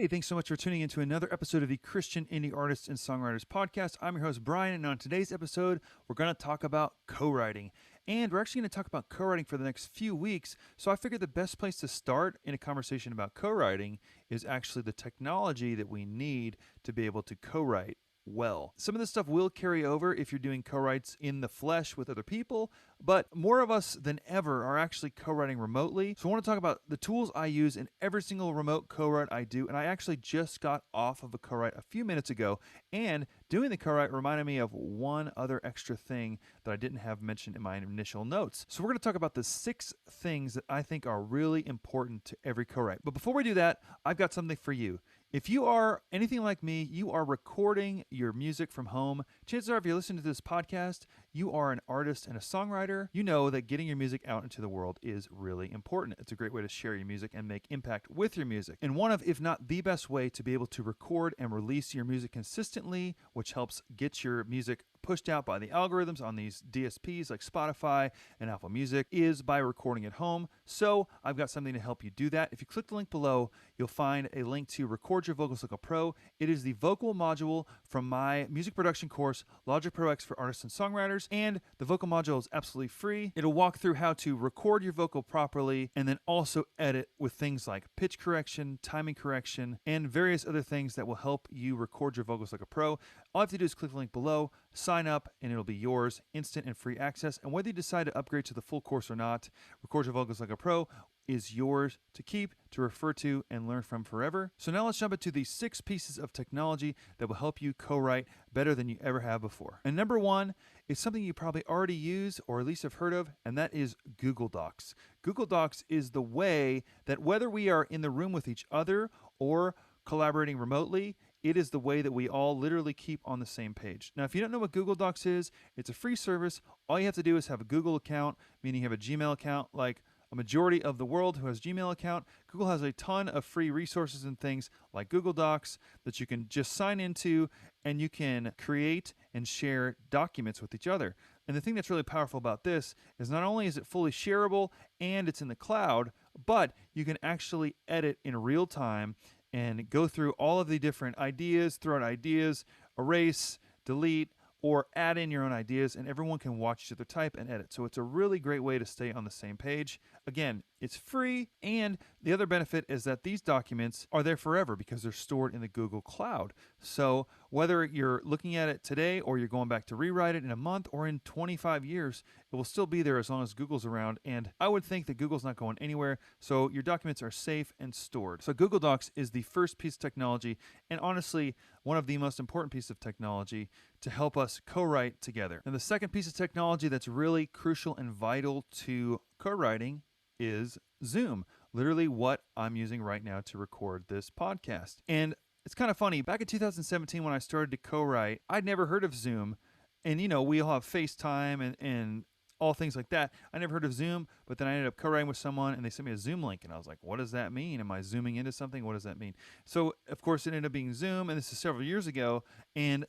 Hey, thanks so much for tuning into another episode of the Christian Indie Artists and Songwriters Podcast. I'm your host, Brian, and on today's episode, we're going to talk about co-writing. And we're actually going to talk about co-writing for the next few weeks, so I figured the best place to start in a conversation about co-writing is actually the technology that we need to be able to co-write well. Some of this stuff will carry over if you're doing co-writes in the flesh with other people, but more of us than ever are actually co-writing remotely. So I want to talk about the tools I use in every single remote co-write I do, and I actually just got off of a co-write a few minutes ago, and doing the co-write reminded me of one other extra thing that I didn't have mentioned in my initial notes. So we're going to talk about the 6 things that I think are really important to every co-write. But before we do that, I've got something for you. If you are anything like me, you are recording your music from home. Chances are, if you're listening to this podcast, you are an artist and a songwriter. You know that getting your music out into the world is really important. It's a great way to share your music and make impact with your music. And one of, if not the best way to be able to record and release your music consistently, which helps get your music pushed out by the algorithms on these DSPs like Spotify and Apple Music, is by recording at home. So I've got something to help you do that. If you click the link below, you'll find a link to Record Your Vocals Like a Pro. It is the vocal module from my music production course, Logic Pro X for Artists and Songwriters, and the vocal module is absolutely free. It'll walk through how to record your vocal properly and then also edit with things like pitch correction, timing correction, and various other things that will help you record your vocals like a pro. All you have to do is click the link below, sign up, and it'll be yours, instant and free access. And whether you decide to upgrade to the full course or not, Record Your Vocals Like a Pro is yours to keep, to refer to, and learn from forever. So now let's jump into the 6 pieces of technology that will help you co-write better than you ever have before. And number 1 is something you probably already use or at least have heard of, and that is Google Docs. Google Docs is the way that whether we are in the room with each other or collaborating remotely, it is the way that we all literally keep on the same page. Now, if you don't know what Google Docs is, it's a free service. All you have to do is have a Google account, meaning you have a Gmail account like a majority of the world who has a Gmail account. Google has a ton of free resources and things like Google Docs that you can just sign into, and you can create and share documents with each other. And the thing that's really powerful about this is not only is it fully shareable and it's in the cloud, but you can actually edit in real time and go through all of the different ideas, throw out ideas, erase, delete, or add in your own ideas, and everyone can watch each other type and edit. So it's a really great way to stay on the same page. Again, it's free, and the other benefit is that these documents are there forever because they're stored in the Google Cloud. So whether you're looking at it today or you're going back to rewrite it in a month or in 25 years, it will still be there as long as Google's around, and I would think that Google's not going anywhere, so your documents are safe and stored. So Google Docs is the first piece of technology, and honestly, one of the most important pieces of technology to help us co-write together. And the second piece of technology that's really crucial and vital to co-writing is Zoom, literally what I'm using right now to record this podcast. And it's kind of funny, back in 2017 when I started to co-write, I'd never heard of Zoom. And we all have FaceTime and all things like that. I never heard of Zoom, but then I ended up co-writing with someone and they sent me a Zoom link and I was like, what does that mean? Am I zooming into something? What does that mean? So of course it ended up being Zoom, and this is several years ago. And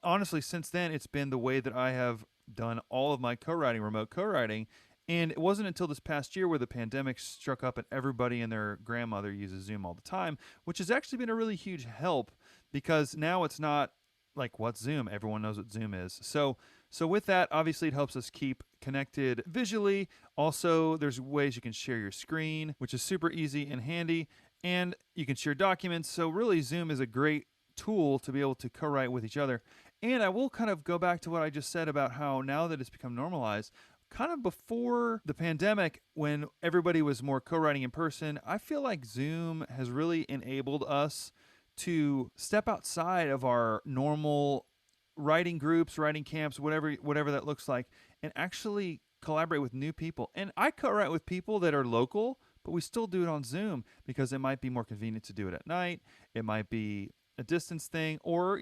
honestly, since then, it's been the way that I have done all of my co-writing, remote co-writing. And it wasn't until this past year where the pandemic struck up and everybody and their grandmother uses Zoom all the time, which has actually been a really huge help because now it's not like, what's Zoom? Everyone knows what Zoom is. So with that, obviously it helps us keep connected visually. Also, there's ways you can share your screen, which is super easy and handy, and you can share documents. So really, Zoom is a great tool to be able to co-write with each other. And I will kind of go back to what I just said about how now that it's become normalized, kind of before the pandemic when everybody was more co-writing in person, I feel like Zoom has really enabled us to step outside of our normal writing groups, writing camps, whatever that looks like, and actually collaborate with new people. And I co-write with people that are local, but we still do it on Zoom because it might be more convenient to do it at night. It might be a distance thing, or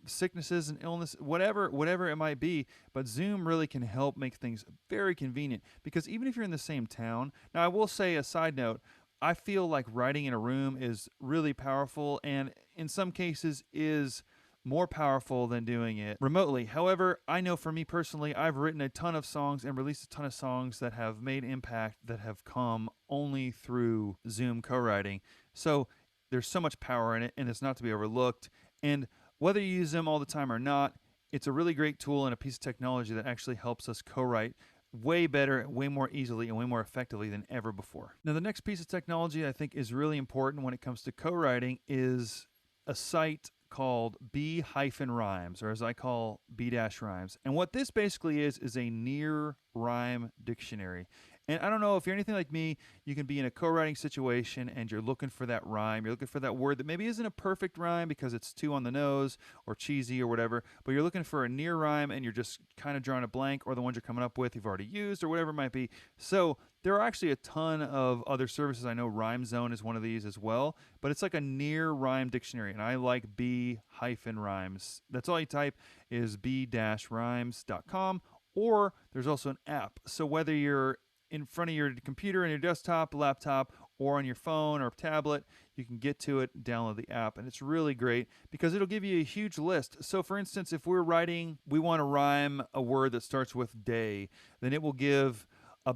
sicknesses and illness, whatever it might be. But Zoom really can help make things very convenient, because even if you're in the same town, now I will say a side note, I feel like writing in a room is really powerful, and in some cases is more powerful than doing it remotely. However, I know for me personally, I've written a ton of songs and released a ton of songs that have made impact that have come only through Zoom co-writing. So there's so much power in it, and it's not to be overlooked. And whether you use them all the time or not, it's a really great tool and a piece of technology that actually helps us co-write way better, way more easily, and way more effectively than ever before. Now, the next piece of technology I think is really important when it comes to co-writing is a site called B-Rhymes, or as I call B-Rhymes. And what this basically is a near rhyme dictionary. And I don't know if you're anything like me, you can be in a co-writing situation and you're looking for that rhyme. You're looking for that word that maybe isn't a perfect rhyme because it's too on the nose or cheesy or whatever, but you're looking for a near rhyme and you're just kind of drawing a blank, or the ones you're coming up with you've already used or whatever it might be. So there are actually a ton of other services. I know Rhyme Zone is one of these as well, but it's like a near rhyme dictionary, and I like B-Rhymes. That's all you type is b-rhymes.com, or there's also an app. So whether you're in front of your computer and your desktop, laptop, or on your phone or tablet, you can get to it, download the app, and it's really great because it'll give you a huge list. So for instance, if we want to rhyme a word that starts with day, then it will give not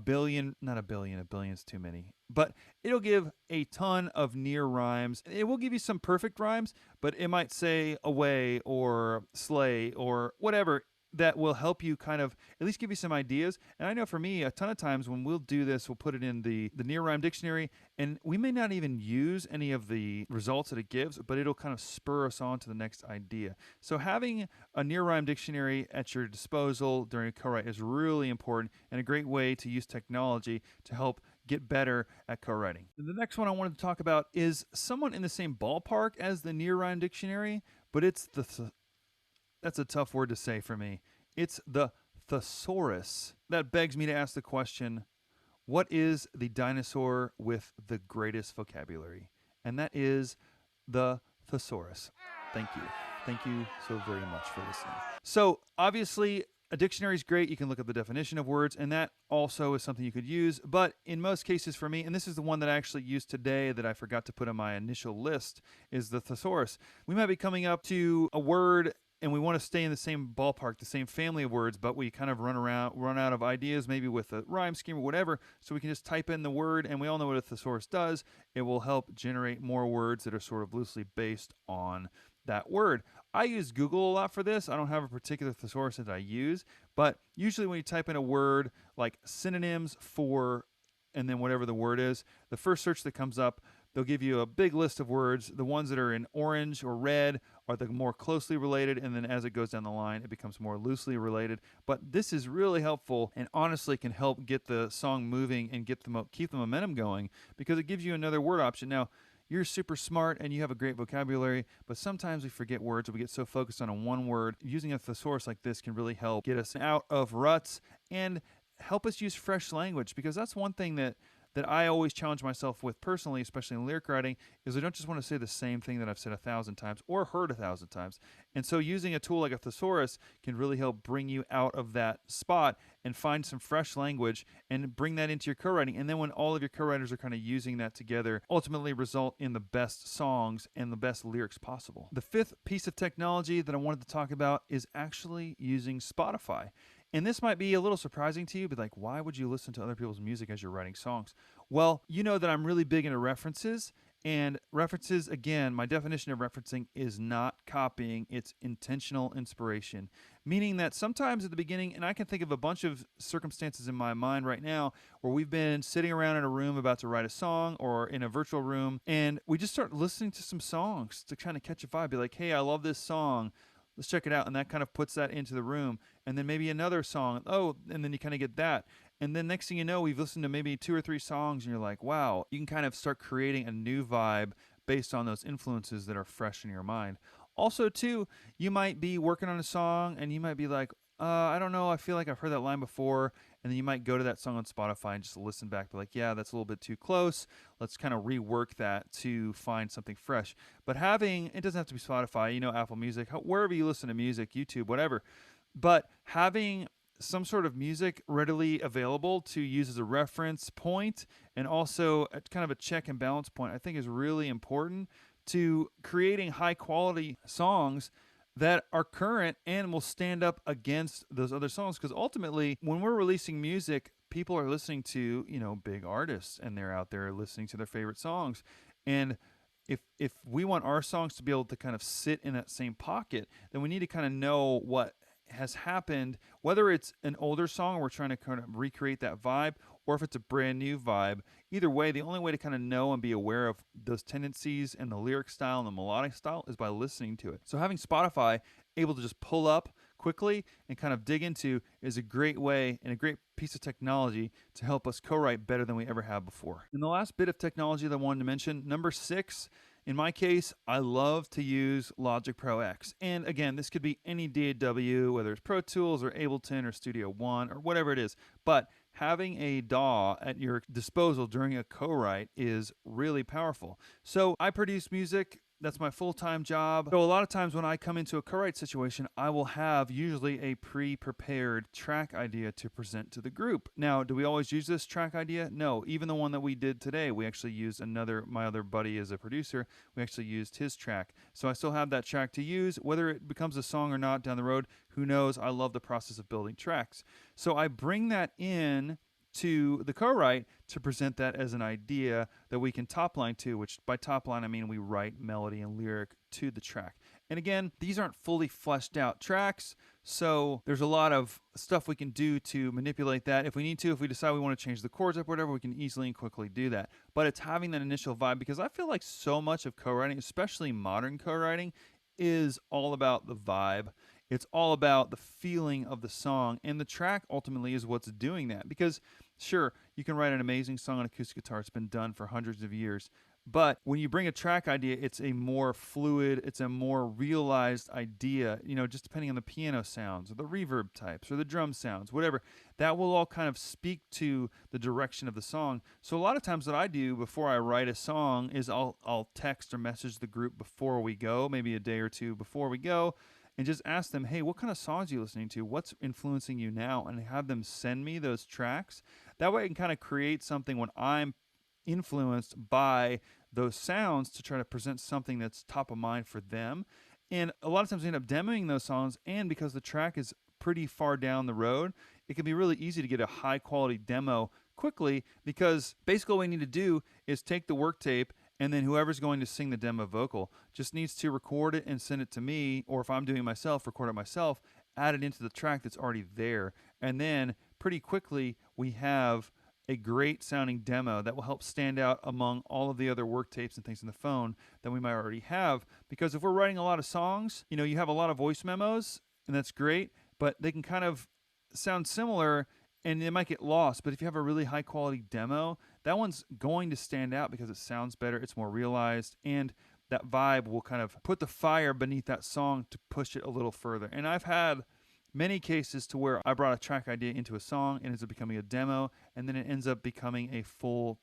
a billion's too many, but it'll give a ton of near rhymes. It will give you some perfect rhymes, but it might say away or slay or whatever that will help you kind of at least give you some ideas. And I know for me, a ton of times when we'll do this, we'll put it in the near rhyme dictionary, and we may not even use any of the results that it gives, but it'll kind of spur us on to the next idea. So having a near rhyme dictionary at your disposal during a co-write is really important and a great way to use technology to help get better at co-writing. The next one I wanted to talk about is someone in the same ballpark as the near rhyme dictionary, but that's a tough word to say for me. It's the Thesaurus. That begs me to ask the question, what is the dinosaur with the greatest vocabulary? And that is the Thesaurus. Thank you. Thank you so very much for listening. So obviously, a dictionary is great. You can look up the definition of words, and that also is something you could use. But in most cases for me, and this is the one that I actually used today that I forgot to put on my initial list, is the Thesaurus. We might be coming up to a word and we want to stay in the same ballpark, the same family of words, but we kind of run out of ideas, maybe with a rhyme scheme or whatever, so we can just type in the word, and we all know what a thesaurus does. It will help generate more words that are sort of loosely based on that word. I use Google a lot for this. I don't have a particular thesaurus that I use, but usually when you type in a word like synonyms for and then whatever the word is, the first search that comes up, they'll give you a big list of words. The ones that are in orange or red are the more closely related, and then as it goes down the line, it becomes more loosely related. But this is really helpful and honestly can help get the song moving and keep the momentum going because it gives you another word option. Now, you're super smart and you have a great vocabulary, but sometimes we forget words or we get so focused on a one word. Using a thesaurus like this can really help get us out of ruts and help us use fresh language, because that's one thing that I always challenge myself with personally, especially in lyric writing, is I don't just want to say the same thing that I've said 1,000 times or heard 1,000 times. And so using a tool like a thesaurus can really help bring you out of that spot and find some fresh language and bring that into your co-writing. And then when all of your co-writers are kind of using that together, ultimately result in the best songs and the best lyrics possible. The fifth piece of technology that I wanted to talk about is actually using Spotify. And this might be a little surprising to you, but like, why would you listen to other people's music as you're writing songs? Well, you know that I'm really big into references. And references, again, my definition of referencing is not copying, it's intentional inspiration. Meaning that sometimes at the beginning, and I can think of a bunch of circumstances in my mind right now where we've been sitting around in a room about to write a song or in a virtual room, and we just start listening to some songs to kind of catch a vibe. Be like, hey, I love this song. Let's check it out. And that kind of puts that into the room. And then maybe another song. Oh, and then you kind of get that. And then next thing you know, we've listened to maybe 2 or 3 songs and you're like, wow, you can kind of start creating a new vibe based on those influences that are fresh in your mind. Also, too, you might be working on a song and you might be like, I don't know, I feel like I've heard that line before. And then you might go to that song on Spotify and just listen back, be like, yeah, that's a little bit too close. Let's kind of rework that to find something fresh. But it doesn't have to be Spotify, Apple Music, wherever you listen to music, YouTube, whatever. But having some sort of music readily available to use as a reference point and also kind of a check and balance point, I think is really important to creating high quality songs that are current and will stand up against those other songs. Because ultimately, when we're releasing music, people are listening to, big artists, and they're out there listening to their favorite songs. And if we want our songs to be able to kind of sit in that same pocket, then we need to kind of know what has happened, whether it's an older song and we're trying to kind of recreate that vibe, or if it's a brand new vibe. Either way, the only way to kind of know and be aware of those tendencies and the lyric style and the melodic style is by listening to it. So having Spotify able to just pull up quickly and kind of dig into is a great way and a great piece of technology to help us co-write better than we ever have before. And the last bit of technology that I wanted to mention, number 6, in my case, I love to use Logic Pro X. And again, this could be any DAW, whether it's Pro Tools or Ableton or Studio One or whatever it is. But having a DAW at your disposal during a co-write is really powerful. So I produce music. That's my full-time job. So a lot of times when I come into a co-write situation, I will have usually a pre-prepared track idea to present to the group. Now, do we always use this track idea? No. Even the one that we did today, we actually used my other buddy as a producer, we actually used his track. So I still have that track to use. Whether it becomes a song or not down the road, who knows? I love the process of building tracks. So I bring that in to the co-write to present that as an idea that we can top line to, which by top line I mean we write melody and lyric to the track. And again, these aren't fully fleshed out tracks, so there's a lot of stuff we can do to manipulate that. If we need to, if we decide we want to change the chords up or whatever, we can easily and quickly do that. But it's having that initial vibe, because I feel like so much of co-writing, especially modern co-writing, is all about the vibe. It's all about the feeling of the song, and the track ultimately is what's doing that. Because sure, you can write an amazing song on acoustic guitar. It's been done for hundreds of years. But when you bring a track idea, it's a more fluid, it's a more realized idea, just depending on the piano sounds or the reverb types or the drum sounds, whatever. That will all kind of speak to the direction of the song. So a lot of times what I do before I write a song is I'll text or message the group before we go, maybe a day or two before we go, and just ask them, hey, what kind of songs are you listening to? What's influencing you now? And have them send me those tracks. That way I can kind of create something when I'm influenced by those sounds to try to present something that's top of mind for them. And a lot of times we end up demoing those songs, and because the track is pretty far down the road, it can be really easy to get a high quality demo quickly, because basically what we need to do is take the work tape, and then whoever's going to sing the demo vocal just needs to record it and send it to me, or if I'm doing it myself, record it myself, add it into the track that's already there. And then pretty quickly we have a great sounding demo that will help stand out among all of the other work tapes and things in the phone that we might already have. Because if we're writing a lot of songs, you have a lot of voice memos, and that's great, but they can kind of sound similar and it might get lost. But if you have a really high quality demo, that one's going to stand out because it sounds better, it's more realized, and that vibe will kind of put the fire beneath that song to push it a little further. And I've had many cases to where I brought a track idea into a song and ends up becoming a demo, and then it ends up becoming a full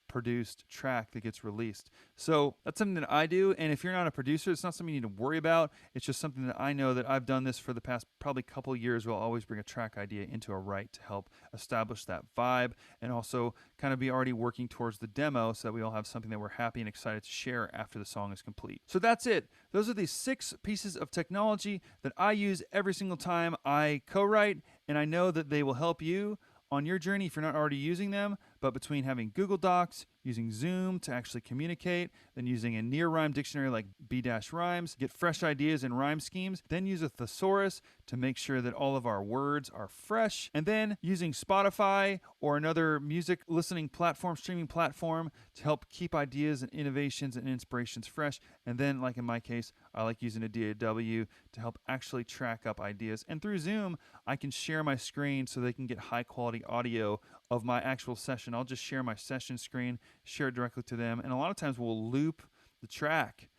produced track that gets released. So that's something that I do, and if you're not a producer, it's not something you need to worry about. It's just something that I know that I've done this for the past probably couple years, where I'll always bring a track idea into a write to help establish that vibe, and also kind of be already working towards the demo so that we all have something that we're happy and excited to share after the song is complete. So that's it. Those are the 6 pieces of technology that I use every single time I co-write, and I know that they will help you on your journey if you're not already using them. But between having Google Docs, using Zoom to actually communicate, then using a near rhyme dictionary like B-Rhymes, get fresh ideas and rhyme schemes, then use a Thesaurus to make sure that all of our words are fresh, and then using Spotify or another music listening platform, streaming platform, to help keep ideas and innovations and inspirations fresh. And then, like in my case, I like using a DAW to help actually track up ideas. And through Zoom, I can share my screen so they can get high quality audio of my actual session. I'll just share my session screen, share it directly to them, and a lot of times we'll loop the track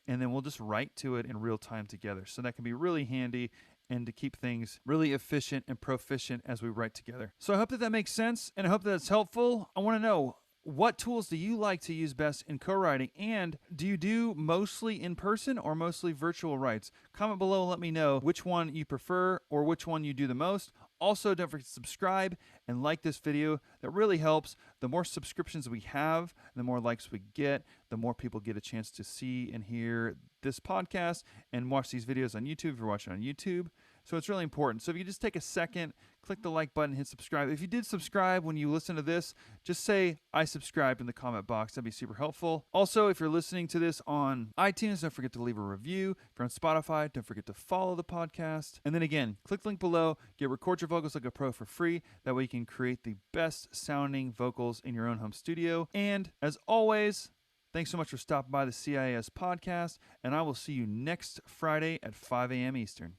and then we'll just write to it in real time together. So that can be really handy and to keep things really efficient and proficient as we write together. So I hope that that makes sense, and I hope that it's helpful. I want to know, what tools do you like to use best in co-writing? And do you do mostly in person or mostly virtual writes? Comment below and let me know which one you prefer or which one you do the most. Also, don't forget to subscribe and like this video. That really helps. The more subscriptions we have, the more likes we get, the more people get a chance to see and hear this podcast and watch these videos on YouTube if you're watching on YouTube. So it's really important. So if you just take a second, click the like button, hit subscribe. If you did subscribe when you listen to this, just say I subscribed in the comment box. That'd be super helpful. Also, if you're listening to this on iTunes, don't forget to leave a review. If you're on Spotify, don't forget to follow the podcast. And then again, click the link below, get Record Your Vocals Like a Pro for free. That way you can create the best sounding vocals in your own home studio. And as always, thanks so much for stopping by the CIS podcast, and I will see you next Friday at 5 a.m. Eastern.